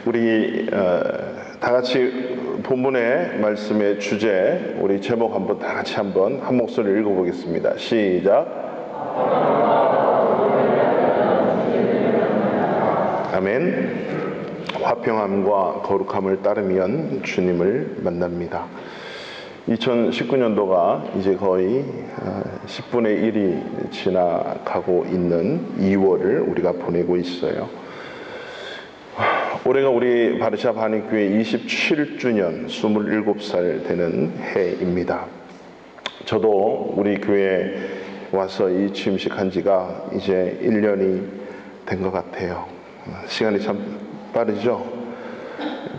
우리 다 같이 본문의 말씀의 주제, 우리 제목 한번 다 같이 한번 한 목소리로 읽어보겠습니다. 시작. 아멘. 화평함과 거룩함을 따르면 주님을 만납니다. 2019년도가 이제 거의 10분의 1이 지나가고 있는 2월을 우리가 보내고 있어요. 올해가 우리 바르샤 반익교회 27주년 27살 되는 해입니다. 저도 우리 교회에 와서 이 취임식 한 지가 이제 1년이 된 것 같아요. 시간이 참 빠르죠?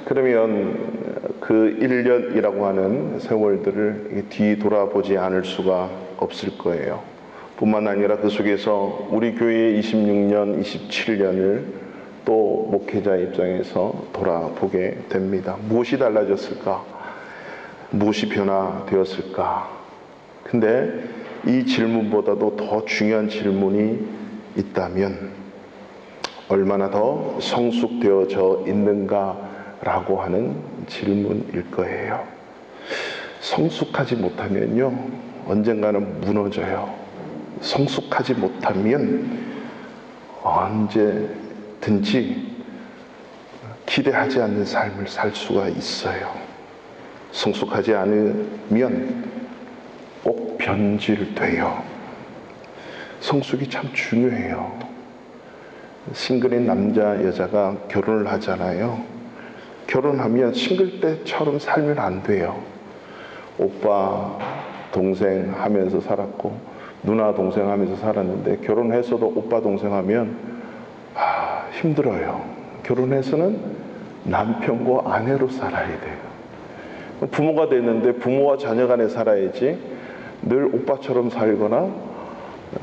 그러면 그 1년이라고 하는 세월들을 뒤돌아보지 않을 수가 없을 거예요. 뿐만 아니라 그 속에서 우리 교회의 26년, 27년을 또 목회자 입장에서 돌아보게 됩니다. 무엇이 달라졌을까? 무엇이 변화되었을까? 근데 이 질문보다도 더 중요한 질문이 있다면 얼마나 더 성숙되어져 있는가라고 하는 질문일 거예요. 성숙하지 못하면요, 언젠가는 무너져요. 성숙하지 못하면 언제든지 기대하지 않는 삶을 살 수가 있어요. 성숙하지 않으면 꼭 변질돼요. 성숙이 참 중요해요. 싱글인 남자, 여자가 결혼을 하잖아요. 결혼하면 싱글 때처럼 살면 안 돼요. 오빠, 동생 하면서 살았고 누나, 동생 하면서 살았는데 결혼해서도 오빠, 동생 하면 힘들어요. 결혼해서는 남편과 아내로 살아야 돼요. 부모가 됐는데 부모와 자녀 간에 살아야지 늘 오빠처럼 살거나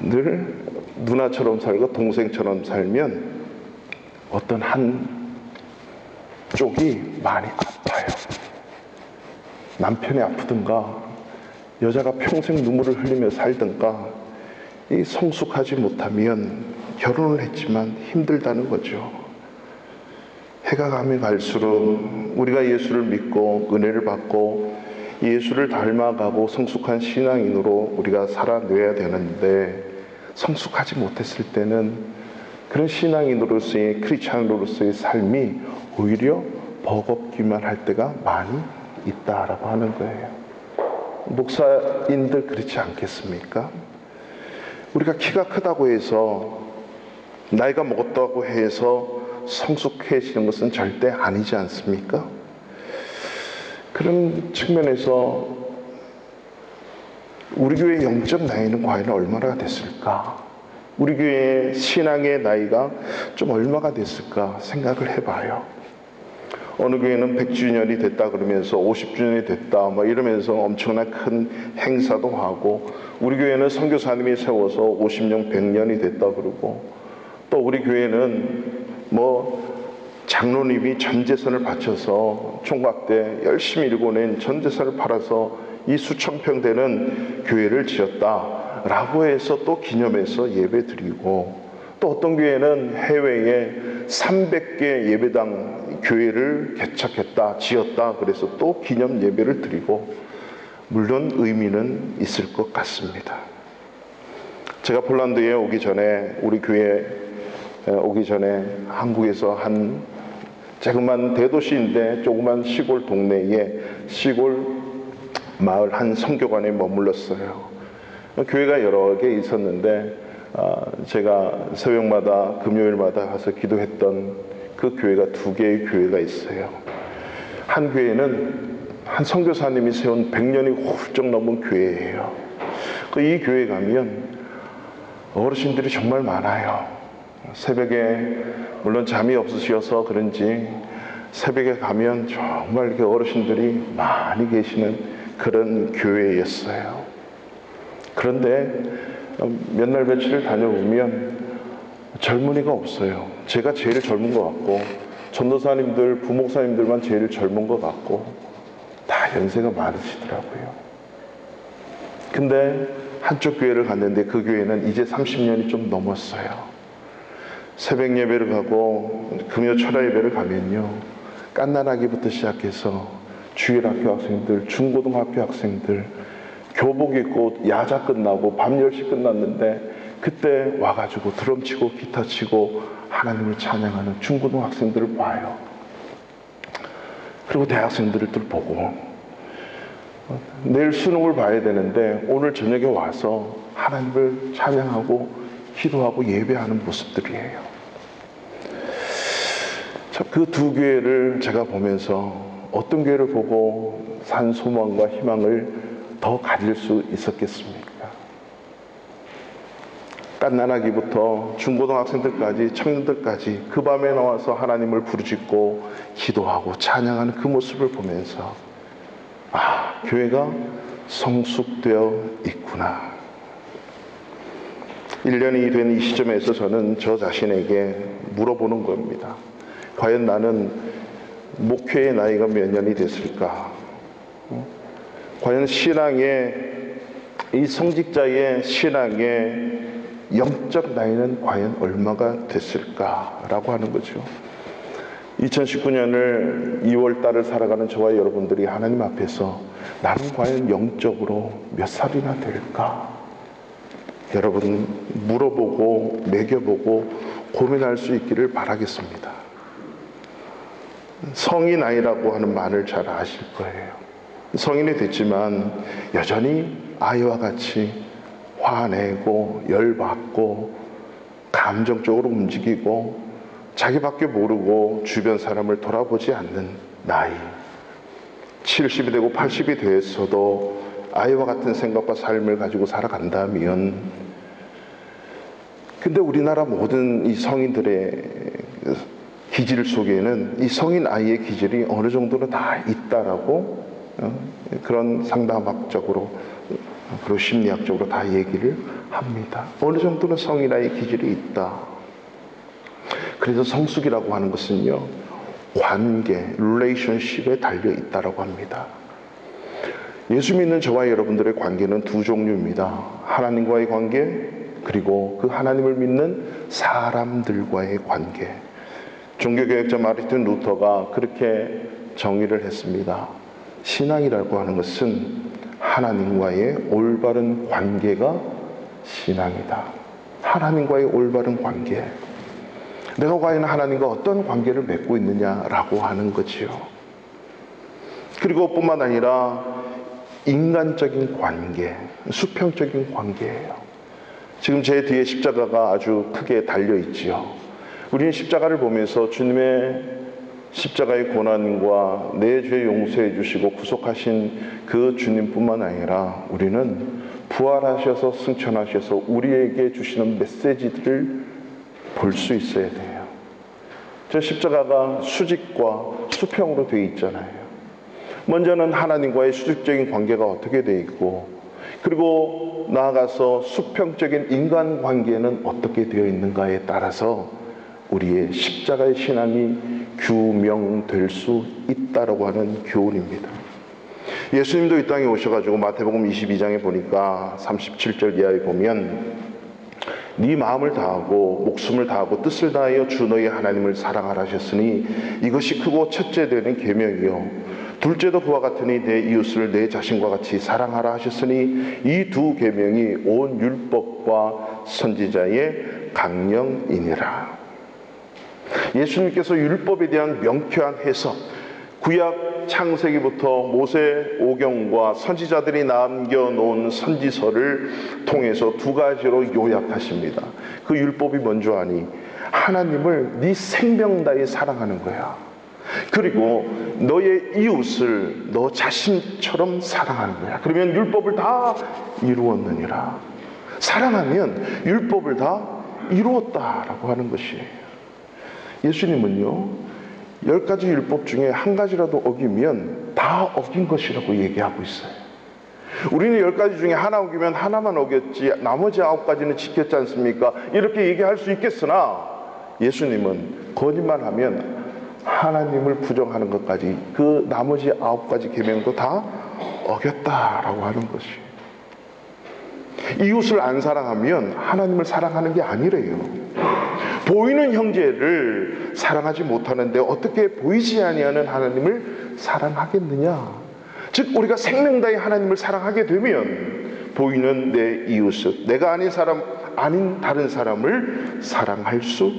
늘 누나처럼 살고 동생처럼 살면 어떤 한 쪽이 많이 아파요. 남편이 아프든가 여자가 평생 눈물을 흘리며 살든가 이 성숙하지 못하면 결혼을 했지만 힘들다는 거죠. 해가 가면 갈수록 우리가 예수를 믿고 은혜를 받고 예수를 닮아가고 성숙한 신앙인으로 우리가 살아내야 되는데 성숙하지 못했을 때는 그런 신앙인으로서의 크리스찬으로서의 삶이 오히려 버겁기만 할 때가 많이 있다라고 하는 거예요. 목사인들 그렇지 않겠습니까? 우리가 키가 크다고 해서 나이가 먹었다고 해서 성숙해지는 것은 절대 아니지 않습니까? 그런 측면에서 우리 교회의 영적 나이는 과연 얼마나 됐을까? 우리 교회의 신앙의 나이가 좀 얼마가 됐을까 생각을 해봐요. 어느 교회는 100주년이 됐다 그러면서 50주년이 됐다 이러면서 엄청난 큰 행사도 하고, 우리 교회는 선교사님이 세워서 50년, 100년이 됐다 그러고, 또 우리 교회는 장로님이 전 재산을 바쳐서 총각 때 열심히 일궈낸 전 재산을 팔아서 이 수천 평 되는 교회를 지었다라고 해서 또 기념해서 예배 드리고, 또 어떤 교회는 해외에 300개 예배당 교회를 개척했다, 지었다 그래서 또 기념 예배를 드리고, 물론 의미는 있을 것 같습니다. 제가 폴란드에 오기 전에, 우리 교회에 오기 전에 한국에서 한 조그만 대도시인데 조그만 시골 동네에 시골 마을 한 선교관에 머물렀어요. 교회가 여러 개 있었는데 제가 새벽마다 금요일마다 가서 기도했던 그 교회가 2개의 교회가 있어요. 한 교회는 한 선교사님이 세운 100년이 훌쩍 넘은 교회예요. 이 교회 가면 어르신들이 정말 많아요. 새벽에 물론 잠이 없으셔서 그런지 새벽에 가면 정말 이렇게 어르신들이 많이 계시는 그런 교회였어요. 그런데 몇 날 며칠을 다녀보면 젊은이가 없어요. 제가 제일 젊은 것 같고, 전도사님들, 부목사님들만 제일 젊은 것 같고, 다 연세가 많으시더라고요. 근데 한쪽 교회를 갔는데 그 교회는 이제 30년이 좀 넘었어요. 새벽 예배를 가고 금요 철야 예배를 가면요, 갓난아기부터 시작해서 주일학교 학생들, 중고등학교 학생들 교복 입고 야자 끝나고 밤 10시 끝났는데 그때 와가지고 드럼 치고 기타 치고 하나님을 찬양하는 중고등학생들을 봐요. 그리고 대학생들을 보고 내일 수능을 봐야 되는데 오늘 저녁에 와서 하나님을 찬양하고 기도하고 예배하는 모습들이에요. 그 두 교회를 제가 보면서 어떤 교회를 보고 산 소망과 희망을 더 가질 수 있었겠습니까? 갓난아기부터 중고등학생들까지 청년들까지 그 밤에 나와서 하나님을 부르짖고 기도하고 찬양하는 그 모습을 보면서 교회가 성숙되어 있구나. 1년이 된 이 시점에서 저는 저 자신에게 물어보는 겁니다. 과연 나는 목회의 나이가 몇 년이 됐을까? 과연 신앙의, 이 성직자의 신앙의 영적 나이는 과연 얼마가 됐을까라고 하는 거죠. 2019년을 2월 달을 살아가는 저와 여러분들이 하나님 앞에서 나는 과연 영적으로 몇 살이나 될까? 여러분 물어보고 매겨보고 고민할 수 있기를 바라겠습니다. 성인아이라고 하는 말을 잘 아실 거예요. 성인이 됐지만 여전히 아이와 같이 화내고 열받고 감정적으로 움직이고 자기밖에 모르고 주변 사람을 돌아보지 않는 나이. 70이 되고 80이 되었어도 아이와 같은 생각과 삶을 가지고 살아간다면, 근데 우리나라 모든 이 성인들의 기질 속에는 이 성인 아이의 기질이 어느 정도는 다 있다라고 그런 상담학적으로 그리고 심리학적으로 다 얘기를 합니다. 어느 정도는 성인 아이의 기질이 있다. 그래서 성숙이라고 하는 것은요, 관계, 릴레이션십에 달려 있다라고 합니다. 예수 믿는 저와 여러분들의 관계는 두 종류입니다. 하나님과의 관계, 그리고 그 하나님을 믿는 사람들과의 관계. 종교개혁자 마르틴 루터가 그렇게 정의를 했습니다. 신앙이라고 하는 것은 하나님과의 올바른 관계가 신앙이다. 하나님과의 올바른 관계. 내가 과연 하나님과 어떤 관계를 맺고 있느냐라고 하는 거지요. 그리고 뿐만 아니라 인간적인 관계, 수평적인 관계예요. 지금 제 뒤에 십자가가 아주 크게 달려 있지요. 우리는 십자가를 보면서 주님의 십자가의 고난과 내 죄 용서해 주시고 구속하신 그 주님뿐만 아니라 우리는 부활하셔서 승천하셔서 우리에게 주시는 메시지들을 볼 수 있어야 돼요. 저 십자가가 수직과 수평으로 되어 있잖아요. 먼저는 하나님과의 수직적인 관계가 어떻게 되어 있고, 그리고 나아가서 수평적인 인간관계는 어떻게 되어 있는가에 따라서 우리의 십자가의 신앙이 규명될 수 있다라고 하는 교훈입니다. 예수님도 이 땅에 오셔가지고 마태복음 22장에 보니까 37절 이하에 보면 네 마음을 다하고 목숨을 다하고 뜻을 다하여 주 너희 하나님을 사랑하라 하셨으니 이것이 크고 첫째 되는 계명이요 둘째도 그와 같으니 내 이웃을 내 자신과 같이 사랑하라 하셨으니 이 두 계명이 온 율법과 선지자의 강령이니라. 예수님께서 율법에 대한 명쾌한 해석, 구약 창세기부터 모세 오경과 선지자들이 남겨놓은 선지서를 통해서 두 가지로 요약하십니다. 그 율법이 뭔지 아니? 하나님을 네 생명 다해 사랑하는 거야. 그리고 너의 이웃을 너 자신처럼 사랑하는 거야. 그러면 율법을 다 이루었느니라. 사랑하면 율법을 다 이루었다라고 하는 것이에요. 예수님은요, 10가지 율법 중에 한 가지라도 어기면 다 어긴 것이라고 얘기하고 있어요. 우리는 10가지 중에 하나 어기면 하나만 어겼지 나머지 9가지는 지켰지 않습니까? 이렇게 얘기할 수 있겠으나 예수님은 거짓말하면 하나님을 부정하는 것까지 그 나머지 9가지 계명도 다 어겼다라고 하는 것이. 이웃을 안 사랑하면 하나님을 사랑하는 게 아니래요. 보이는 형제를 사랑하지 못하는데 어떻게 보이지 아니하는 하나님을 사랑하겠느냐? 즉 우리가 생명 다해 하나님을 사랑하게 되면 보이는 내 이웃을, 내가 아닌 사람, 아닌 다른 사람을 사랑할 수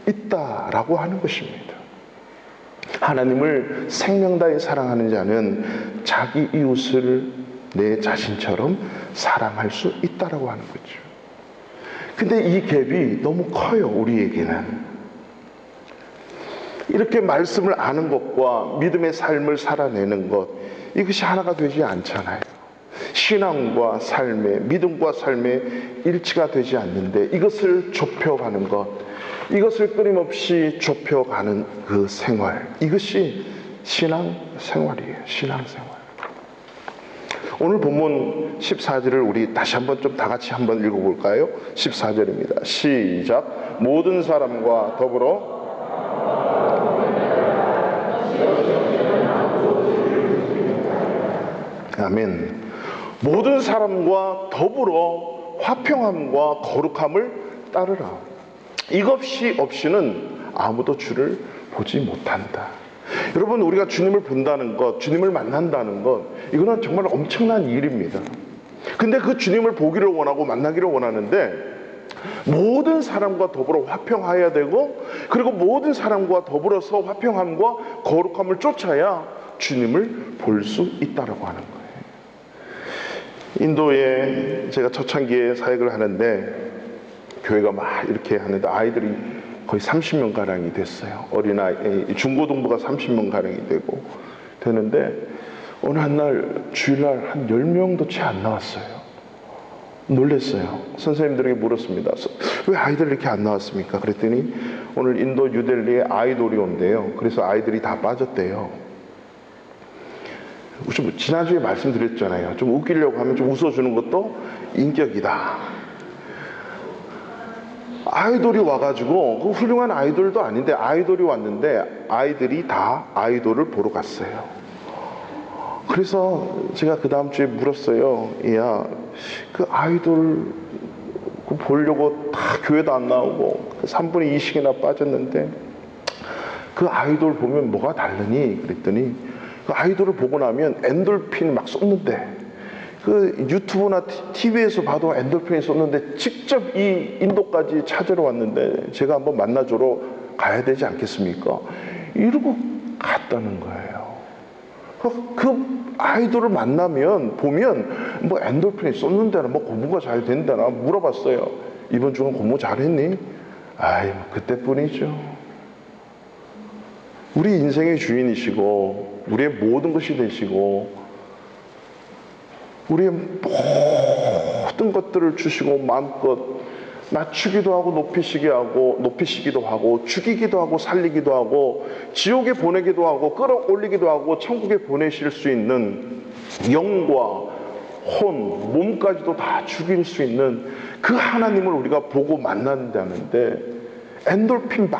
있다라고 하는 것입니다. 하나님을 생명 다해 사랑하는 자는 자기 이웃을 내 자신처럼 사랑할 수 있다라고 하는 거죠. 근데 이 갭이 너무 커요, 우리에게는. 이렇게 말씀을 아는 것과 믿음의 삶을 살아내는 것, 이것이 하나가 되지 않잖아요. 신앙과 삶의, 믿음과 삶의 일치가 되지 않는데 이것을 좁혀가는 것, 이것을 끊임없이 좁혀가는 그 생활, 이것이 신앙생활이에요. 신앙생활. 오늘 본문 14절을 우리 다시 한번 좀 다 같이 한번 읽어볼까요? 14절입니다. 시작. 모든 사람과 더불어 아멘. 모든 사람과 더불어 화평함과 거룩함을 따르라. 이것이 없이는 아무도 주를 보지 못한다. 여러분, 우리가 주님을 본다는 것, 주님을 만난다는 것, 이거는 정말 엄청난 일입니다. 근데 그 주님을 보기를 원하고 만나기를 원하는데 모든 사람과 더불어 화평하여야 되고, 그리고 모든 사람과 더불어서 화평함과 거룩함을 쫓아야 주님을 볼 수 있다라고 하는 거예요. 인도에 제가 초창기에 사역을 하는데 교회가 막 이렇게 하는데 아이들이 거의 30명 가량이 됐어요. 어린아이, 중고등부가 30명 가량이 되는데 어느 한날 주일날 한 10명도 채 안 나왔어요. 놀랐어요. 선생님들에게 물었습니다. 왜 아이들 이렇게 안 나왔습니까? 그랬더니 오늘 인도 뉴델리에 아이돌이 온대요. 그래서 아이들이 다 빠졌대요. 좀 지난주에 말씀드렸잖아요. 좀 웃기려고 하면 좀 웃어주는 것도 인격이다. 아이돌이 와가지고 그 훌륭한 아이돌도 아닌데 아이돌이 왔는데 아이들이 다 아이돌을 보러 갔어요. 그래서 제가 그 다음 주에 물었어요. 야, 그 아이돌 보려고 다 교회도 안 나오고 3분의 2씩이나 빠졌는데 그 아이돌 보면 뭐가 다르니? 그랬더니 그 아이돌을 보고 나면 엔돌핀 막 쏟는데, 그 유튜브나 TV에서 봐도 엔돌핀이 쏟는데 직접 이 인도까지 찾으러 왔는데 제가 한번 만나주러 가야 되지 않겠습니까? 이러고 갔다는 거예요. 그 아이돌을 만나면 보면 뭐 엔돌핀이 쏟는다나 뭐 공부가 잘 된다나 물어봤어요. 이번 주는 공부 잘했니? 아이, 그때뿐이죠. 우리 인생의 주인이시고 우리의 모든 것이 되시고 우리의 모든 것들을 주시고 마음껏 낮추기도 하고 높이시기도 하고 죽이기도 하고 살리기도 하고 지옥에 보내기도 하고 끌어올리기도 하고 천국에 보내실 수 있는 영과 혼, 몸까지도 다 죽일 수 있는 그 하나님을 우리가 보고 만난다는데 엔돌핀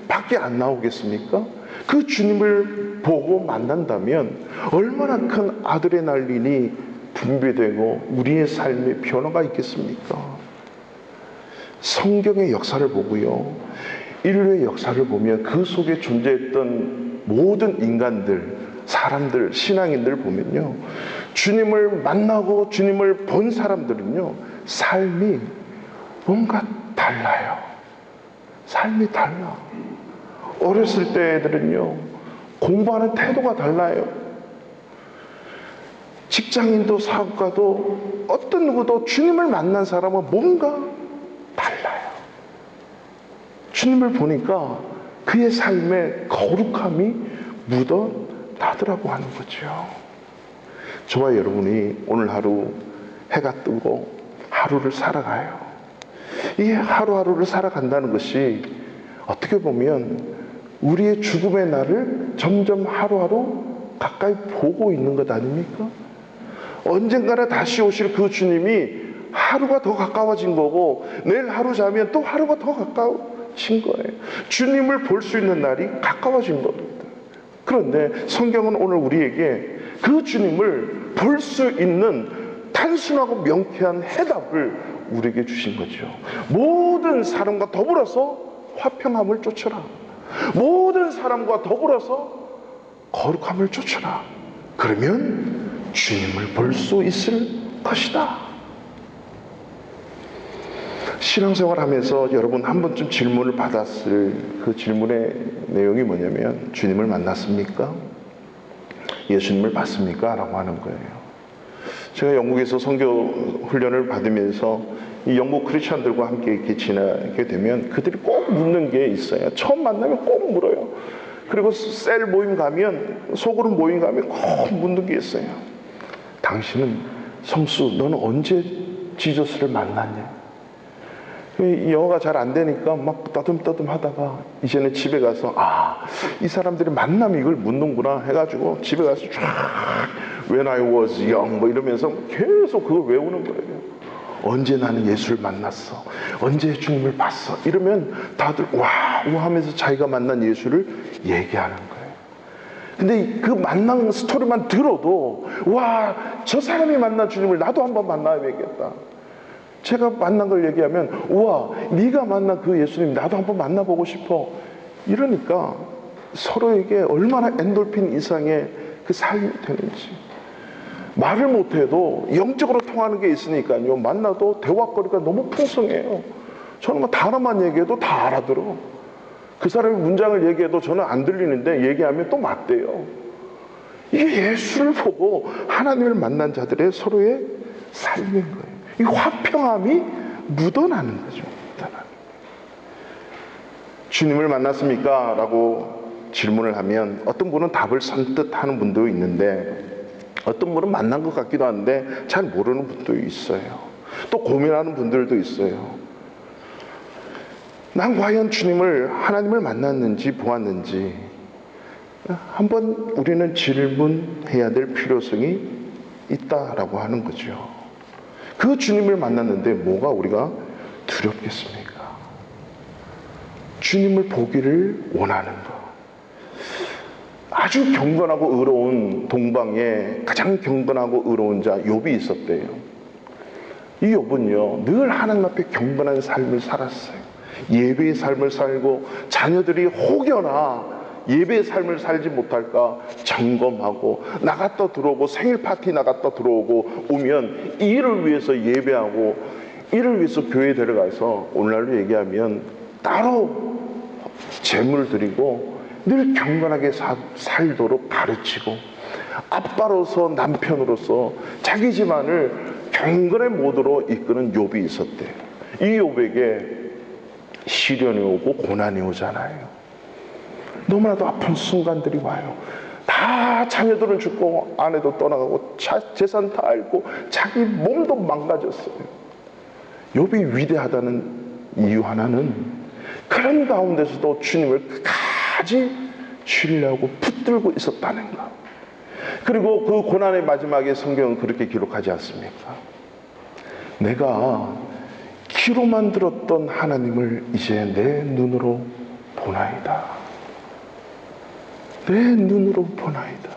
밖에 안 나오겠습니까? 그 주님을 보고 만난다면 얼마나 큰 아드레날린이 분비되고 우리의 삶에 변화가 있겠습니까? 성경의 역사를 보고요, 인류의 역사를 보면 그 속에 존재했던 모든 인간들, 사람들, 신앙인들 보면요, 주님을 만나고 주님을 본 사람들은요, 삶이 뭔가 달라요. 삶이 달라. 어렸을 때 애들은요, 공부하는 태도가 달라요. 직장인도 사업가도 어떤 누구도 주님을 만난 사람은 뭔가 달라요. 주님을 보니까 그의 삶에 거룩함이 묻어 나더라고 하는 거죠. 저와 여러분이 오늘 하루 해가 뜨고 하루를 살아가요. 이 하루하루를 살아간다는 것이 어떻게 보면 우리의 죽음의 날을 점점 하루하루 가까이 보고 있는 것 아닙니까? 언젠가는 다시 오실 그 주님이 하루가 더 가까워진 거고 내일 하루 자면 또 하루가 더 가까워진 거예요. 주님을 볼 수 있는 날이 가까워진 겁니다. 그런데 성경은 오늘 우리에게 그 주님을 볼 수 있는 단순하고 명쾌한 해답을 우리에게 주신 거죠. 모든 모든 사람과 더불어서 화평함을 쫓으라. 모든 사람과 더불어서 거룩함을 쫓으라. 그러면 주님을 볼 수 있을 것이다. 신앙생활 하면서 여러분 한 번쯤 질문을 받았을 그 질문의 내용이 뭐냐면, 주님을 만났습니까? 예수님을 봤습니까? 라고 하는 거예요. 제가 영국에서 선교 훈련을 받으면서 이 영국 크리스천들과 함께 이렇게 지나게 되면 그들이 꼭 묻는 게 있어요. 처음 만나면 꼭 물어요. 그리고 셀 모임 가면, 소그룹 모임 가면 꼭 묻는 게 있어요. 당신은, 성수, 너는 언제 지저스를 만났냐? 영어가 잘 안 되니까 막 떠듬떠듬 하다가 이제는 집에 가서 이 사람들이 만나면 이걸 묻는구나 해가지고 집에 가서 쫙 When I was young 뭐 이러면서 계속 그걸 외우는 거예요. 언제 나는 예수를 만났어, 언제 주님을 봤어, 이러면 다들 와 하면서 자기가 만난 예수를 얘기하는 거예요. 근데 그 만난 스토리만 들어도 와, 저 사람이 만난 주님을 나도 한번 만나야겠다. 제가 만난 걸 얘기하면 우와, 네가 만난 그 예수님 나도 한번 만나보고 싶어. 이러니까 서로에게 얼마나 엔돌핀 이상의 그 삶이 되는지. 말을 못해도 영적으로 통하는 게 있으니까요, 만나도 대화거리가 너무 풍성해요. 저는 뭐 단어만 얘기해도 다 알아들어. 그 사람이 문장을 얘기해도 저는 안 들리는데 얘기하면 또 맞대요. 이게 예수를 보고 하나님을 만난 자들의 서로의 삶인 거예요. 이 화평함이 묻어나는 거죠. 주님을 만났습니까? 라고 질문을 하면 어떤 분은 답을 선뜻 하는 분도 있는데, 어떤 분은 만난 것 같기도 한데 잘 모르는 분도 있어요. 또 고민하는 분들도 있어요. 난 과연 주님을, 하나님을 만났는지 보았는지 한번 우리는 질문해야 될 필요성이 있다라고 하는 거죠. 그 주님을 만났는데 뭐가 우리가 두렵겠습니까? 주님을 보기를 원하는 것. 아주 경건하고 의로운 동방에 가장 경건하고 의로운 자 욥이 있었대요. 이 욥은요, 늘 하나님 앞에 경건한 삶을 살았어요. 예배의 삶을 살고 자녀들이 혹여나 예배의 삶을 살지 못할까 점검하고, 나갔다 들어오고, 생일 파티 나갔다 들어오고 오면 이를 위해서 예배하고, 이를 위해서 교회에 데려가서 오늘날로 얘기하면 따로 제물을 드리고 늘 경건하게 살도록 가르치고, 아빠로서, 남편으로서 자기 집안을 경건의 모드로 이끄는 욥이 있었대요. 이 욥에게 시련이 오고 고난이 오잖아요. 너무나도 아픈 순간들이 와요. 다 자녀들은 죽고 아내도 떠나가고 재산 다 잃고 자기 몸도 망가졌어요. 욥이 위대하다는 이유 하나는 그런 가운데서도 주님을 끝까지 신뢰하고 붙들고 있었다는 것. 그리고 그 고난의 마지막에 성경은 그렇게 기록하지 않습니까? 내가 귀로만 들었던 하나님을 이제 내 눈으로 보나이다. 내 눈으로 보나이다.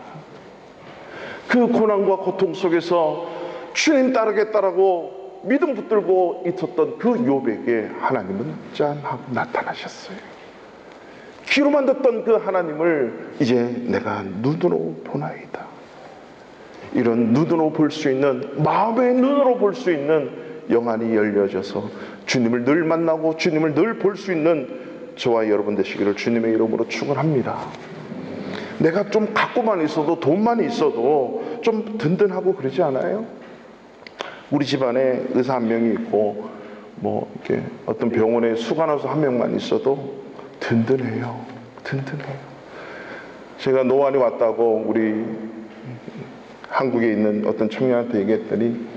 그 고난과 고통 속에서 주님 따르겠다라고 믿음 붙들고 있었던 그 욥에게 하나님은 짠 하고 나타나셨어요. 귀로만 듣던 그 하나님을 이제 내가 눈으로 보나이다. 이런 눈으로 볼 수 있는, 마음의 눈으로 볼 수 있는 영안이 열려져서 주님을 늘 만나고 주님을 늘 볼 수 있는 저와 여러분 되시기를 주님의 이름으로 축원합니다. 내가 좀 갖고만 있어도, 돈만 있어도 좀 든든하고 그러지 않아요? 우리 집안에 의사 한 명이 있고 뭐 이렇게 어떤 병원에 수간호사 한 명만 있어도 든든해요. 든든해요. 제가 노안이 왔다고 우리 한국에 있는 어떤 청년한테 얘기했더니,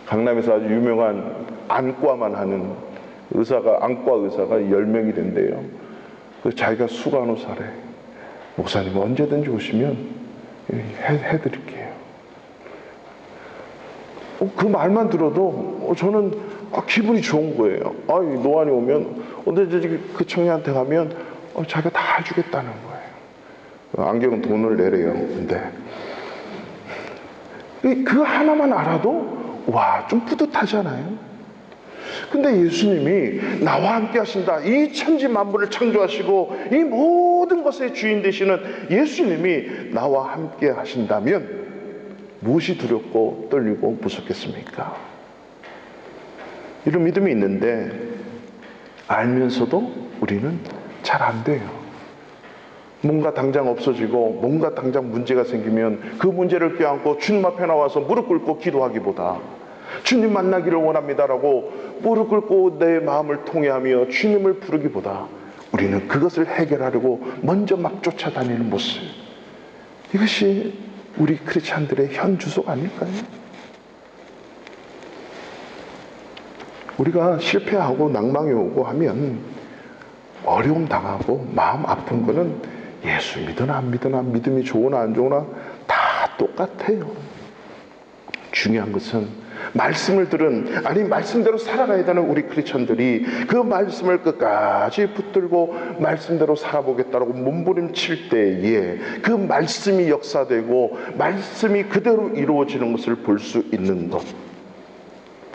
강남에서 아주 유명한 안과만 하는 의사가, 안과 의사가 10명이 된대요. 그 자기가 수간호사래. 목사님 언제든지 오시면 해드릴게요. 그 말만 들어도 저는 기분이 좋은 거예요. 노안이 오면 언제든지 그 청년한테 가면 자기가 다 해주겠다는 거예요. 안경은 돈을 내래요. 근데 그 하나만 알아도 와, 좀 뿌듯하잖아요. 근데 예수님이 나와 함께 하신다. 이 천지 만물을 창조하시고 이 모든 것의 주인 되시는 예수님이 나와 함께 하신다면 무엇이 두렵고 떨리고 무섭겠습니까? 이런 믿음이 있는데 알면서도 우리는 잘 안 돼요. 뭔가 당장 없어지고 뭔가 당장 문제가 생기면 그 문제를 껴안고 주님 앞에 나와서 무릎 꿇고 기도하기보다 주님 만나기를 원합니다라고 무릎 꿇고 내 마음을 통회하며 주님을 부르기보다 우리는 그것을 해결하려고 먼저 막 쫓아다니는 모습, 이것이 우리 크리스찬들의 현 주소 아닐까요? 우리가 실패하고 낭망이 오고 하면 어려움 당하고 마음 아픈 거는 예수 믿으나 안 믿으나 믿음이 좋으나 안 좋으나 다 똑같아요. 중요한 것은 말씀을 들은, 아니 말씀대로 살아가야 되는 우리 크리스천들이 그 말씀을 끝까지 붙들고 말씀대로 살아보겠다라고 몸부림칠 때에 그 말씀이 역사되고 말씀이 그대로 이루어지는 것을 볼 수 있는 것,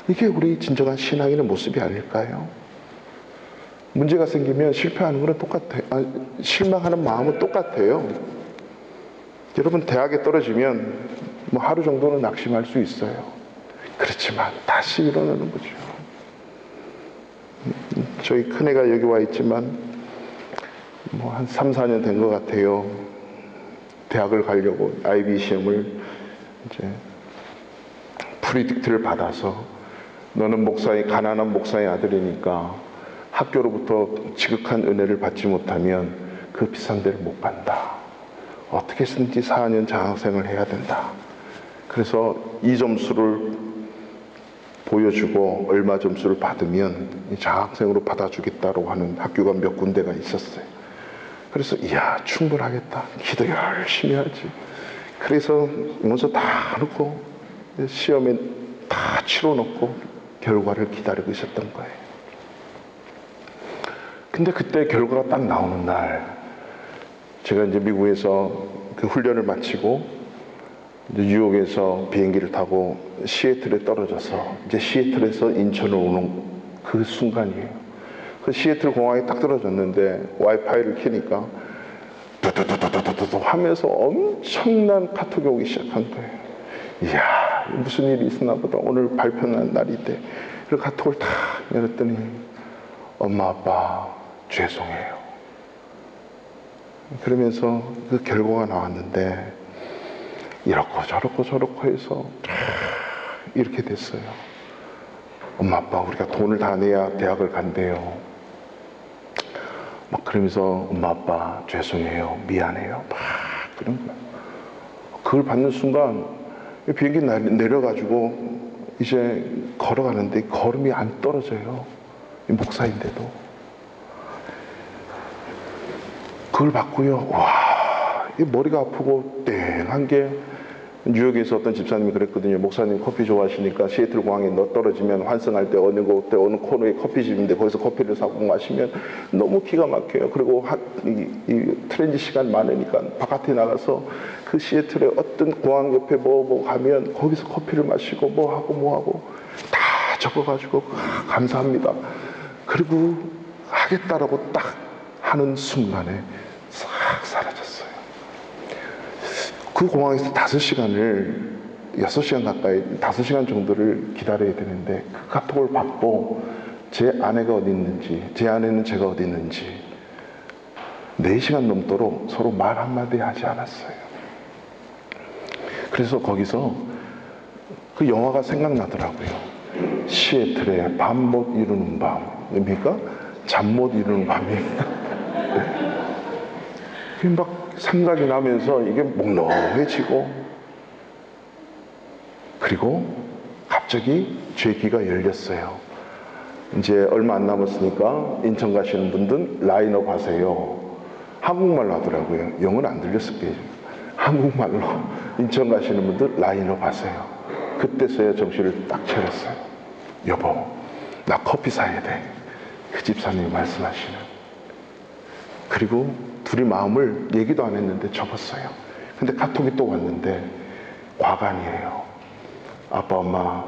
이게 우리 진정한 신앙인의 모습이 아닐까요? 문제가 생기면 실패하는 거는 똑같아요. 실망하는 마음은 똑같아요. 여러분, 대학에 떨어지면 뭐 하루 정도는 낙심할 수 있어요. 그렇지만 다시 일어나는 거죠. 저희 큰애가 여기 와 있지만 뭐 한 3, 4년 된 것 같아요. 대학을 가려고 IB 시험을 이제 프리딕트를 받아서, 너는 목사의, 가난한 목사의 아들이니까 학교로부터 지극한 은혜를 받지 못하면 그 비싼 데를 못 간다. 어떻게 해서든지 4년 장학생을 해야 된다. 그래서 이 점수를 보여주고 얼마 점수를 받으면 장학생으로 받아주겠다고 하는 학교가 몇 군데가 있었어요. 그래서 이야, 충분하겠다. 기도 열심히 하지. 그래서 먼저 다 놓고 시험에 다 치러놓고 결과를 기다리고 있었던 거예요. 근데 그때 결과가 딱 나오는 날, 제가 이제 미국에서 그 훈련을 마치고 이제 뉴욕에서 비행기를 타고 시애틀에 떨어져서 이제 시애틀에서 인천으로 오는 그 순간이에요. 그 시애틀 공항에 딱 떨어졌는데 와이파이를 켜니까 두두두두두두 하면서 엄청난 카톡이 오기 시작한 거예요. 이야, 무슨 일이 있었나 보다. 오늘 발표난 날인데. 그래서 카톡을 딱 열었더니 엄마 아빠 죄송해요. 그러면서 그 결과가 나왔는데 이렇고 저렇고 저렇고 해서 이렇게 됐어요. 엄마 아빠 우리가 돈을 다 내야 대학을 간대요. 막 그러면서 엄마 아빠 죄송해요, 미안해요, 막 그런 거예요. 그걸 받는 순간 비행기 내려가지고 이제 걸어가는데 걸음이 안 떨어져요. 목사인데도. 그걸 받고요, 와, 머리가 아프고 땡한 게, 뉴욕에서 어떤 집사님이 그랬거든요. 목사님 커피 좋아하시니까 시애틀 공항에 떨어지면 환승할 때 어느 곳에 어느 코너에 커피집인데 거기서 커피를 사고 마시면 너무 기가 막혀요. 그리고 이 트렌지 시간 많으니까 바깥에 나가서 그 시애틀에 어떤 공항 옆에 뭐 가면 거기서 커피를 마시고 뭐 하고 다 적어가지고 감사합니다. 그리고 하겠다라고 딱 하는 순간에 싹 사라졌어요. 그 공항에서 6시간 가까이, 5시간 정도를 기다려야 되는데 그 카톡을 받고 제 아내가 어디 있는지, 제 아내는 제가 어디 있는지 4시간 넘도록 서로 말 한마디 하지 않았어요. 그래서 거기서 그 영화가 생각나더라고요. 시애틀의 밤 못 이루는 밤. 뭡니까? 잠 못 이루는 밤입니다. 막 생각이 나면서 이게 몽롱해지고, 그리고 갑자기 제 귀가 열렸어요. 이제 얼마 안 남았으니까 인천 가시는 분들은 라인업 하세요. 한국말로 하더라고요. 영어는 안 들렸을 거예요. 한국말로 인천 가시는 분들 라인업 하세요. 그때서야 정신을 딱 차렸어요. 여보, 나 커피 사야 돼. 그 집사님이 말씀하시는. 그리고 둘이 마음을 얘기도 안 했는데 접었어요. 근데 카톡이 또 왔는데 과간이에요. 아빠 엄마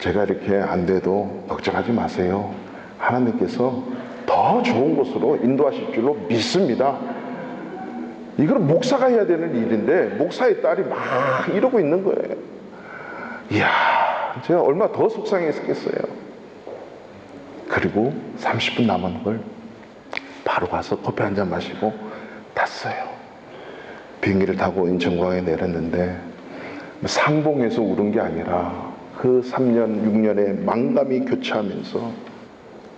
제가 이렇게 안 돼도 걱정하지 마세요. 하나님께서 더 좋은 곳으로 인도하실 줄로 믿습니다. 이건 목사가 해야 되는 일인데 목사의 딸이 막 이러고 있는 거예요. 이야, 제가 얼마나 더 속상했겠어요. 그리고 30분 남은 걸 바로 가서 커피 한 잔 마시고 탔어요. 비행기를 타고 인천공항에 내렸는데 상봉해서 울은 게 아니라 그 3년, 6년의 망감이 교차하면서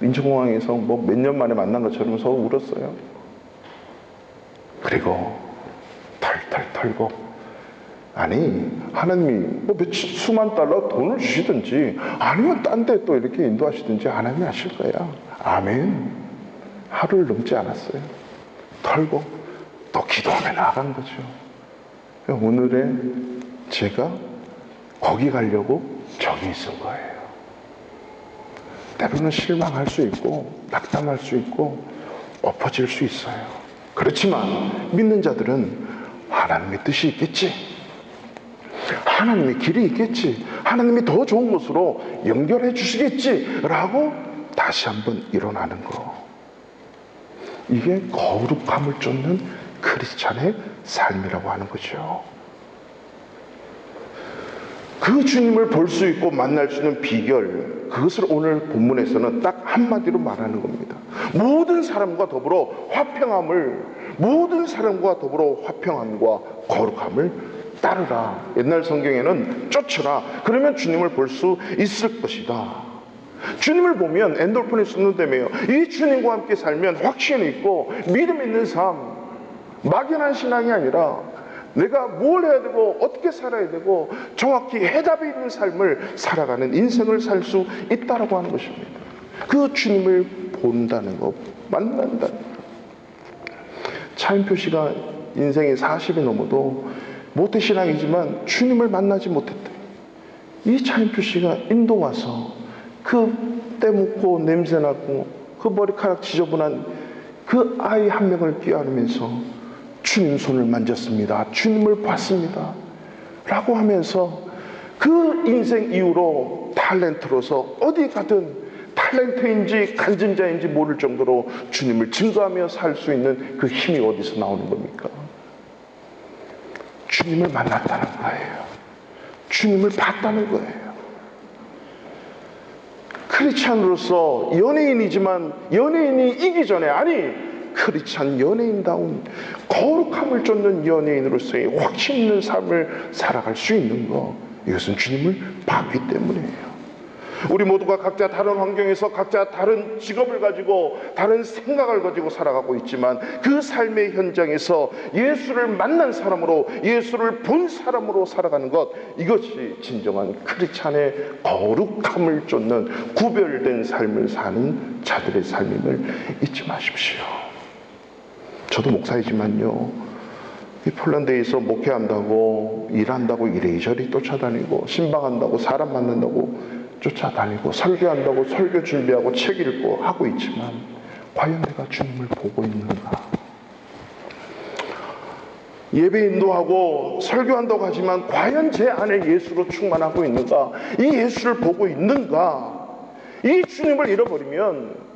인천공항에서 뭐 몇 년 만에 만난 것처럼 서로 울었어요. 그리고 털털 털고, 아니 하나님이 뭐 수만 달러 돈을 주시든지 아니면 딴 데 또 이렇게 인도하시든지 하나님이 하실 거야. 아멘. 하루를 넘지 않았어요. 털고 또 기도하며 나간 거죠. 오늘의 제가 거기 가려고 저기 있은 거예요. 때로는 실망할 수 있고 낙담할 수 있고 엎어질 수 있어요. 그렇지만 믿는 자들은 하나님의 뜻이 있겠지, 하나님의 길이 있겠지, 하나님이 더 좋은 곳으로 연결해 주시겠지 라고 다시 한번 일어나는 거, 이게 거룩함을 쫓는 크리스찬의 삶이라고 하는 거죠. 그 주님을 볼 수 있고 만날 수 있는 비결, 그것을 오늘 본문에서는 딱 한마디로 말하는 겁니다. 모든 사람과 더불어 화평함과 거룩함을 따르라. 옛날 성경에는 쫓으라. 그러면 주님을 볼 수 있을 것이다. 주님을 보면 엔돌핀이 쏟는다며요. 이 주님과 함께 살면 확신이 있고 믿음 있는 삶, 막연한 신앙이 아니라 내가 뭘 해야 되고 어떻게 살아야 되고 정확히 해답이 있는 삶을 살아가는 인생을 살 수 있다라고 하는 것입니다. 그 주님을 본다는 것, 만난다는 것. 차인표 씨가 인생이 40이 넘어도 모태신앙이지만 주님을 만나지 못했대. 이 차인표 씨가 인도 와서 그 때묻고 냄새나고 그 머리카락 지저분한 그 아이 한 명을 끼어안으면서 주님 손을 만졌습니다, 주님을 봤습니다 라고 하면서 그 인생 이후로 탤런트로서 어디 가든 탤런트인지 간증자인지 모를 정도로 주님을 증거하며 살 수 있는 그 힘이 어디서 나오는 겁니까? 주님을 만났다는 거예요. 주님을 봤다는 거예요. 크리스찬으로서 연예인이지만 연예인이 이기 전에, 아니 크리스찬 연예인다운 거룩함을 쫓는 연예인으로서의 확신 있는 삶을 살아갈 수 있는 것, 이것은 주님을 봤기 때문이에요. 우리 모두가 각자 다른 환경에서 각자 다른 직업을 가지고 다른 생각을 가지고 살아가고 있지만 그 삶의 현장에서 예수를 만난 사람으로, 예수를 본 사람으로 살아가는 것, 이것이 진정한 크리스찬의 거룩함을 쫓는 구별된 삶을 사는 자들의 삶임을 잊지 마십시오. 저도 목사이지만요, 이 폴란드에서 목회한다고 일한다고 이래저래 쫓아다니고, 신방한다고 사람 만난다고 쫓아다니고, 설교한다고 설교 준비하고 책 읽고 하고 있지만 과연 내가 주님을 보고 있는가? 예배 인도하고 설교한다고 하지만 과연 제 안에 예수로 충만하고 있는가? 이 예수를 보고 있는가? 이 주님을 잃어버리면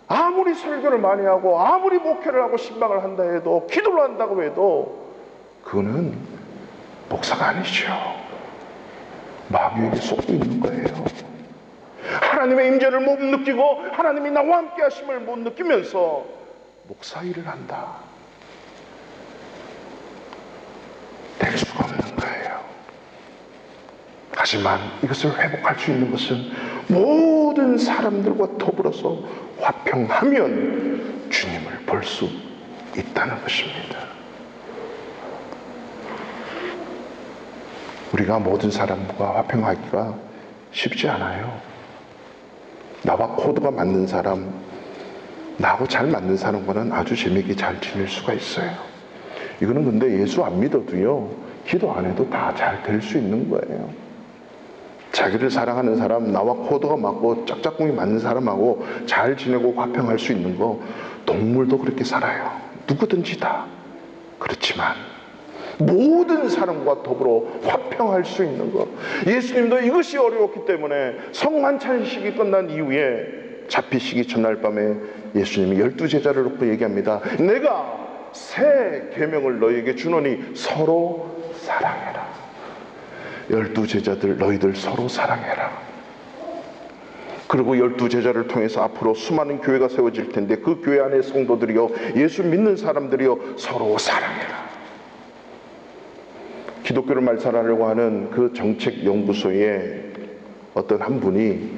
아무리 설교를 많이 하고 아무리 목회를 하고 신방을 한다 해도, 기도를 한다고 해도 그거는 목사가 아니죠. 마귀에게 속고 있는 거예요. 하나님의 임재를 못 느끼고 하나님이 나와 함께 하심을 못 느끼면서 목사 일을 한다, 될 수가 없는 거예요. 하지만 이것을 회복할 수 있는 것은 모든 사람들과 더불어서 화평하면 주님을 볼 수 있다는 것입니다. 우리가 모든 사람과 화평하기가 쉽지 않아요. 나와 코드가 맞는 사람, 나하고 잘 맞는 사람과는 아주 재미있게 잘 지낼 수가 있어요. 이거는 근데 예수 안 믿어도요, 기도 안 해도 다 잘 될 수 있는 거예요. 자기를 사랑하는 사람, 나와 코드가 맞고 짝짝꿍이 맞는 사람하고 잘 지내고 화평할 수 있는 거, 동물도 그렇게 살아요. 누구든지 다. 그렇지만 모든 사람과 더불어 화평할 수 있는 것. 예수님도 이것이 어려웠기 때문에 성만찬식이 끝난 이후에 잡히시기 전날 밤에 예수님이 12제자를 놓고 얘기합니다. 내가 새 계명을 너희에게 주노니 서로 사랑해라. 12제자들, 너희들 서로 사랑해라. 그리고 12제자를 통해서 앞으로 수많은 교회가 세워질 텐데 그 교회 안에 성도들이요, 예수 믿는 사람들이요, 서로 사랑해라. 기독교를 말살하려고 하는 그 정책연구소에 어떤 한 분이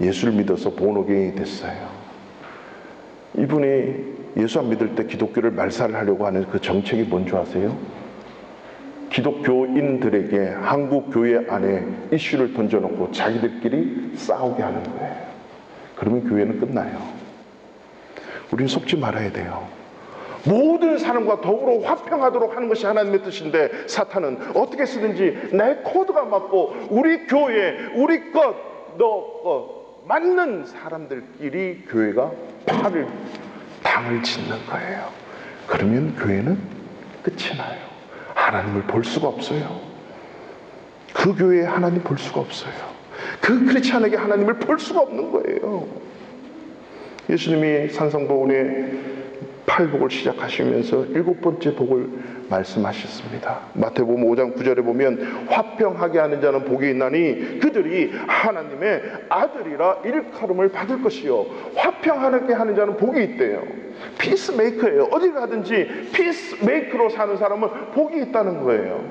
예수를 믿어서 본어게인이 됐어요. 이분이 예수 안 믿을 때 기독교를 말살하려고 하는 그 정책이 뭔지 아세요? 기독교인들에게 한국 교회 안에 이슈를 던져놓고 자기들끼리 싸우게 하는 거예요. 그러면 교회는 끝나요. 우리는 속지 말아야 돼요. 모든 사람과 더불어 화평하도록 하는 것이 하나님의 뜻인데 사탄은 어떻게 쓰든지 내 코드가 맞고 우리 교회, 우리 것, 너 것 맞는 사람들끼리 교회가 당을 짓는 거예요. 그러면 교회는 끝이 나요. 하나님을 볼 수가 없어요. 그 교회에 하나님 볼 수가 없어요. 그 크리스찬에게 하나님을 볼 수가 없는 거예요. 예수님이 산상복음의 8복을 시작하시면서 7번째 복을 말씀하셨습니다. 마태복음 5장 9절에 보면 화평하게 하는 자는 복이 있나니 그들이 하나님의 아들이라 일컬음을 받을 것이요, 화평하게 하는 자는 복이 있대요. 피스메이커예요. 어디 가든지 피스메이커로 사는 사람은 복이 있다는 거예요.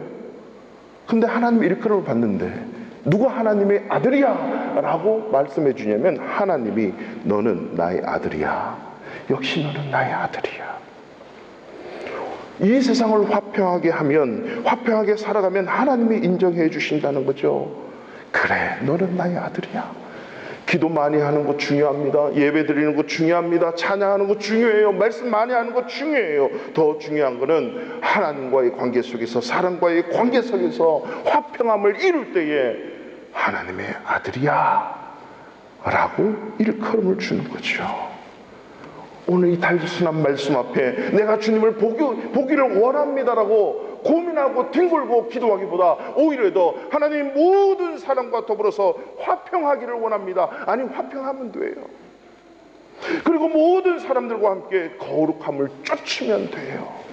근데 하나님 일컬음을 받는데 누가 하나님의 아들이야 라고 말씀해 주냐면 하나님이 너는 나의 아들이야. 역시 너는 나의 아들이야. 이 세상을 화평하게 하면, 화평하게 살아가면 하나님이 인정해 주신다는 거죠. 그래, 너는 나의 아들이야. 기도 많이 하는 거 중요합니다. 예배 드리는 거 중요합니다. 찬양하는 거 중요해요. 말씀 많이 하는 거 중요해요. 더 중요한 거는 하나님과의 관계 속에서, 사람과의 관계 속에서 화평함을 이룰 때에 하나님의 아들이야 라고 일컬음을 주는 거죠. 오늘 이 단순한 말씀 앞에 내가 주님을 보기를 원합니다라고 고민하고 뒹굴고 기도하기보다 오히려 더 하나님 모든 사람과 더불어서 화평하기를 원합니다. 아니, 화평하면 돼요. 그리고 모든 사람들과 함께 거룩함을 쫓으면 돼요.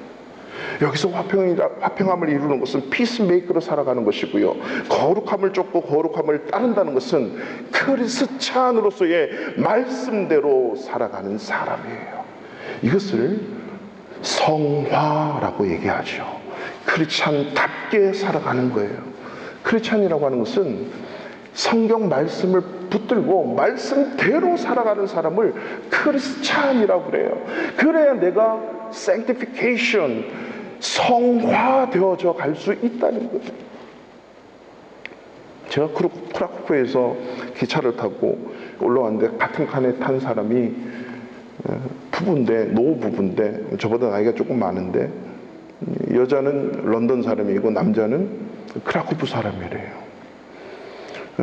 여기서 화평함을 이루는 것은 피스메이커로 살아가는 것이고요, 거룩함을 쫓고 거룩함을 따른다는 것은 크리스찬으로서의 말씀대로 살아가는 사람이에요. 이것을 성화라고 얘기하죠. 크리스찬답게 살아가는 거예요. 크리스찬이라고 하는 것은 성경 말씀을 붙들고 말씀대로 살아가는 사람을 크리스찬이라고 그래요. 그래야 내가 sanctification, 성화되어져 갈 수 있다는 거예요. 제가 크라쿠프에서 기차를 타고 올라왔는데 같은 칸에 탄 사람이 노 부부인데 저보다 나이가 조금 많은데 여자는 런던 사람이고 남자는 크라쿠프 사람이래요.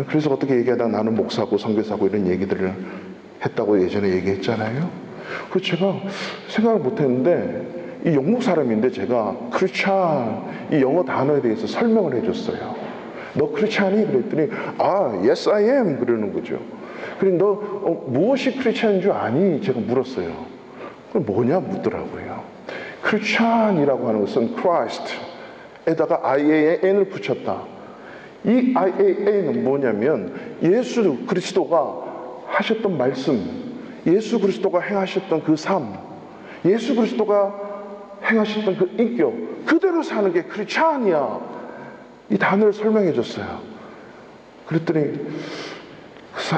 그래서 어떻게 얘기하다 나는 목사고 선교사고 이런 얘기들을 했다고 예전에 얘기했잖아요. 그래서 제가 생각을 못했는데 이 영국 사람인데 제가 크리스찬 이 영어 단어에 대해서 설명을 해줬어요. 너 크리스찬이? 그랬더니 yes I am 그러는 거죠. 그래 너 무엇이 크리스찬인 줄 아니? 제가 물었어요. 그럼 뭐냐 묻더라고요. 크리스찬이라고 하는 것은 Christ에다가 IAN을 붙였다. 이 IAN은 뭐냐면 예수 그리스도가 하셨던 말씀, 예수 그리스도가 행하셨던 그 삶, 예수 그리스도가 행하셨던 그 인격 그대로 사는 게 크리스찬이야. 이 단어를 설명해 줬어요. 그랬더니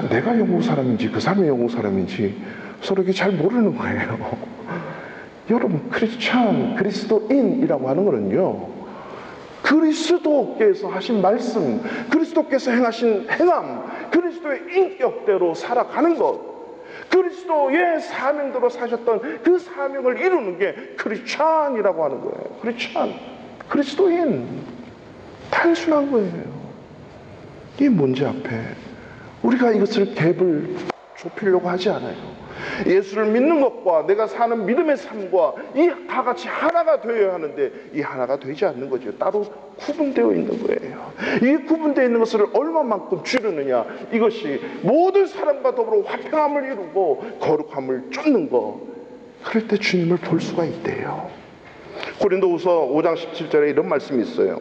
내가 영국 사람인지 그 사람이 영국 사람인지 서로 이게 잘 모르는 거예요. 여러분, 크리스찬, 그리스도인이라고 하는 거는요, 그리스도께서 하신 말씀, 그리스도께서 행하신 행함, 그리스도의 인격대로 살아가는 것, 그리스도의 사명대로 사셨던 그 사명을 이루는 게 크리스찬이라고 하는 거예요. 크리스찬, 그리스도인, 단순한 거예요. 이게 뭔지 앞에 우리가 이것을 갭을 좁히려고 하지 않아요. 예수를 믿는 것과 내가 사는 믿음의 삶과 이 다 같이 하나가 되어야 하는데 이 하나가 되지 않는 거죠. 따로 구분되어 있는 거예요. 이 구분되어 있는 것을 얼마만큼 줄이느냐, 이것이 모든 사람과 더불어 화평함을 이루고 거룩함을 쫓는 것, 그럴 때 주님을 볼 수가 있대요. 고린도후서 5장 17절에 이런 말씀이 있어요.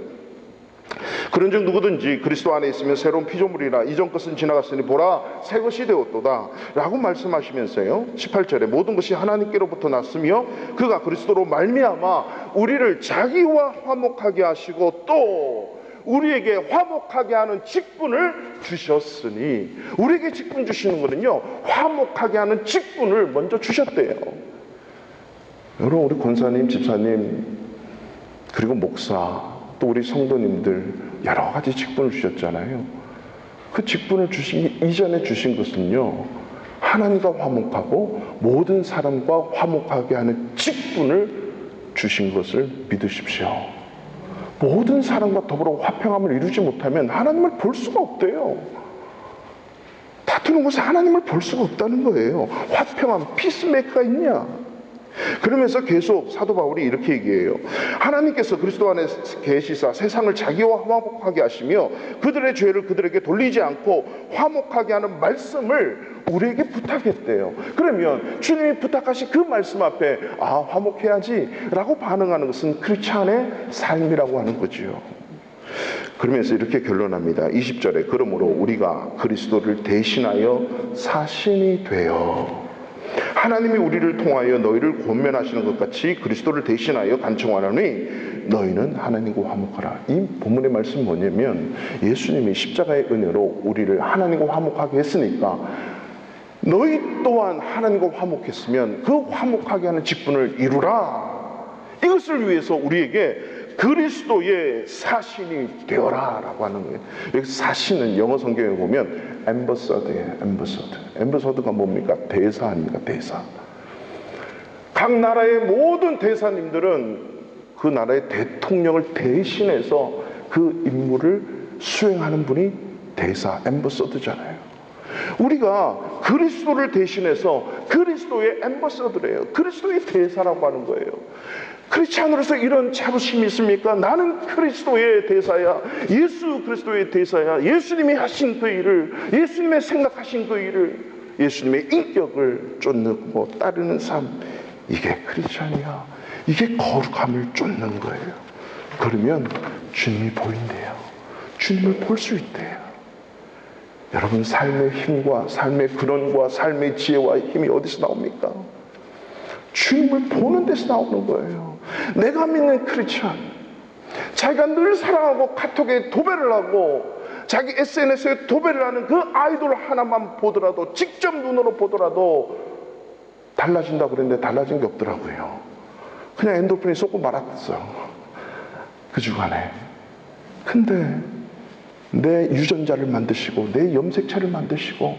그런즉 누구든지 그리스도 안에 있으면 새로운 피조물이라, 이전 것은 지나갔으니 보라 새 것이 되었도다 라고 말씀하시면서요, 18절에 모든 것이 하나님께로부터 났으며 그가 그리스도로 말미암아 우리를 자기와 화목하게 하시고 또 우리에게 화목하게 하는 직분을 주셨으니, 우리에게 직분 주시는 거는요, 화목하게 하는 직분을 먼저 주셨대요. 여러분, 우리 권사님, 집사님, 그리고 목사, 또 우리 성도님들 여러 가지 직분을 주셨잖아요. 그 직분을 주시기 이전에 주신 것은요, 하나님과 화목하고 모든 사람과 화목하게 하는 직분을 주신 것을 믿으십시오. 모든 사람과 더불어 화평함을 이루지 못하면 하나님을 볼 수가 없대요. 다투는 곳에 하나님을 볼 수가 없다는 거예요. 화평함, 피스메이커가 있냐? 그러면서 계속 사도 바울이 이렇게 얘기해요. 하나님께서 그리스도 안에 계시사 세상을 자기와 화목하게 하시며 그들의 죄를 그들에게 돌리지 않고 화목하게 하는 말씀을 우리에게 부탁했대요. 그러면 주님이 부탁하신 그 말씀 앞에 화목해야지 라고 반응하는 것은 크리스찬의 삶이라고 하는 거지요. 그러면서 이렇게 결론합니다. 20절에 그러므로 우리가 그리스도를 대신하여 사신이 되어 하나님이 우리를 통하여 너희를 권면하시는 것 같이 그리스도를 대신하여 간청하노니 너희는 하나님과 화목하라. 이 본문의 말씀은 뭐냐면, 예수님이 십자가의 은혜로 우리를 하나님과 화목하게 했으니까 너희 또한 하나님과 화목했으면 그 화목하게 하는 직분을 이루라. 이것을 위해서 우리에게 그리스도의 사신이 되어라 라고 하는 거예요. 여기 사신은 영어 성경에 보면 엠버서드예요. 엠버서드가 뭡니까? 대사 아닙니까? 대사. 각 나라의 모든 대사님들은 그 나라의 대통령을 대신해서 그 임무를 수행하는 분이 대사, 엠버서드잖아요. 우리가 그리스도를 대신해서 그리스도의 엠버서드래요. 그리스도의 대사라고 하는 거예요. 크리스찬으로서 이런 자부심이 있습니까? 나는 그리스도의 대사야. 예수 그리스도의 대사야. 예수님이 하신 그 일을, 예수님의 생각하신 그 일을, 예수님의 인격을 쫓고 따르는 삶, 이게 크리스찬이야. 이게 거룩함을 쫓는 거예요. 그러면 주님이 보인대요. 주님을 볼 수 있대요. 여러분, 삶의 힘과 삶의 근원과 삶의 지혜와 힘이 어디서 나옵니까? 주님을 보는 데서 나오는 거예요. 내가 믿는 크리스찬, 자기가 늘 사랑하고 카톡에 도배를 하고 자기 SNS에 도배를 하는 그 아이돌 하나만 보더라도, 직접 눈으로 보더라도 달라진다고 그랬는데 달라진 게 없더라고요. 그냥 엔도르핀이 쏟고 말았어요, 그 주간에. 근데 내 유전자를 만드시고 내 염색체를 만드시고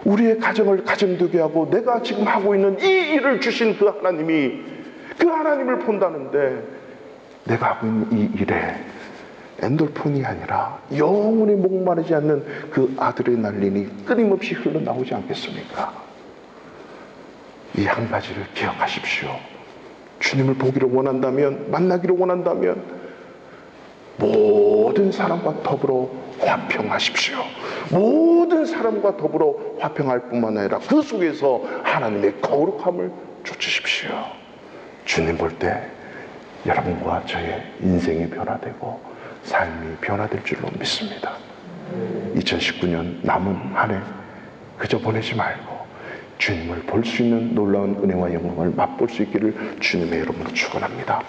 우리의 가정을 가정되게 하고 내가 지금 하고 있는 이 일을 주신 그 하나님이, 그 하나님을 본다는데 내가 하고 있는 이 일에 엔돌폰이 아니라 영원히 목마르지 않는 그 아드레날린이 끊임없이 흘러나오지 않겠습니까? 이 한 가지를 기억하십시오. 주님을 보기를 원한다면, 만나기를 원한다면 모든 사람과 더불어 화평하십시오. 모든 사람과 더불어 화평할 뿐만 아니라 그 속에서 하나님의 거룩함을 쫓으십시오. 주님 볼 때 여러분과 저의 인생이 변화되고 삶이 변화될 줄로 믿습니다. 2019년 남은 한 해 그저 보내지 말고 주님을 볼 수 있는 놀라운 은혜와 영광을 맛볼 수 있기를 주님의 이름으로 축원합니다.